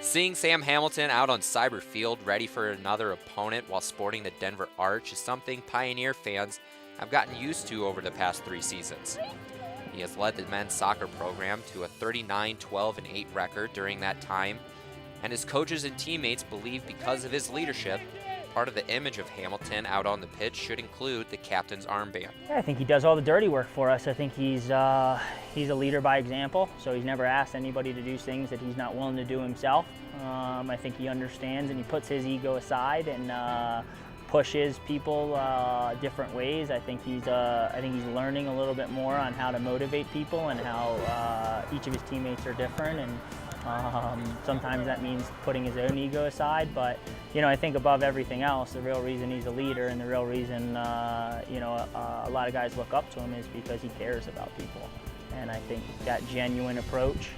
Seeing Sam Hamilton out on Cyber Field ready for another opponent while sporting the Denver Arch is something Pioneer fans have gotten used to over the past 3 seasons. He has led the men's soccer program to a 39-12-8 record during that time, and his coaches and teammates believe because of his leadership, part of the image of Hamilton out on the pitch should include the captain's armband. Yeah, I think he does all the dirty work for us. I think he's a leader by example, so he's never asked anybody to do things that he's not willing to do himself. I think he understands and he puts his ego aside and pushes people different ways. I think he's learning a little bit more on how to motivate people and how each of his teammates are different. And sometimes that means putting his own ego aside, but I think above everything else, the real reason he's a leader and the real reason a lot of guys look up to him is because he cares about people. And I think that genuine approach,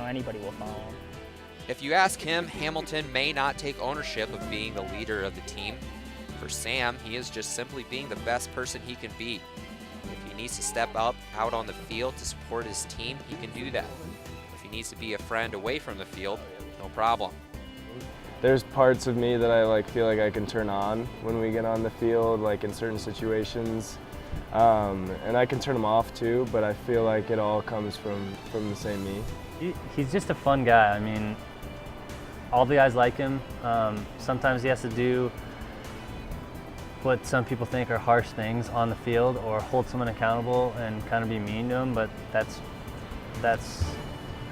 anybody will follow him. If you ask him, Hamilton may not take ownership of being the leader of the team. For Sam, he is just simply being the best person he can be. If he needs to step up out on the field to support his team, he can do that. If he needs to be a friend away from the field, no problem. There's parts of me that I feel like I can turn on when we get on the field, like in certain situations. And I can turn them off too, but I feel like it all comes from the same me. He's just a fun guy. I mean, all the guys like him. Sometimes he has to do what some people think are harsh things on the field or hold someone accountable and kind of be mean to him, but that's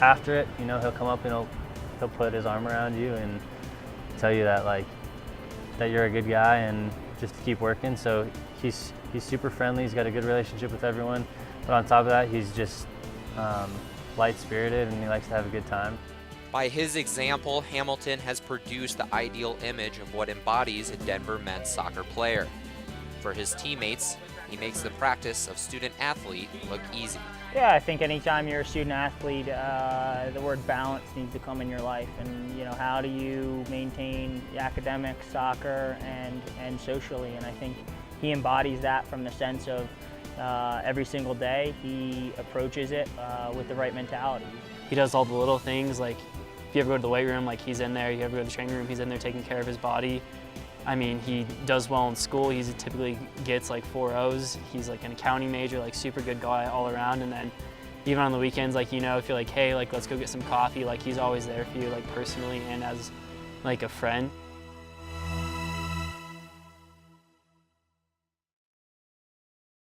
after it, he'll come up and he'll put his arm around you and tell you that that you're a good guy and just to keep working. So he's super friendly. He's got a good relationship with everyone, but on top of that, he's just light-spirited and he likes to have a good time. By his example, Hamilton has produced the ideal image of what embodies a Denver men's soccer player. For his teammates, he makes the practice of student-athlete look easy. Yeah, I think anytime you're a student-athlete, the word balance needs to come in your life. And, how do you maintain academics, soccer, and socially? And I think he embodies that from the sense of every single day he approaches it with the right mentality. He does all the little things, like if you ever go to the weight room, he's in there. You ever go to the training room, he's in there taking care of his body. I mean, he does well in school. He typically gets 4 O's. He's an accounting major, super good guy all around. And then even on the weekends, if you're hey, let's go get some coffee, he's always there for you, personally and as a friend.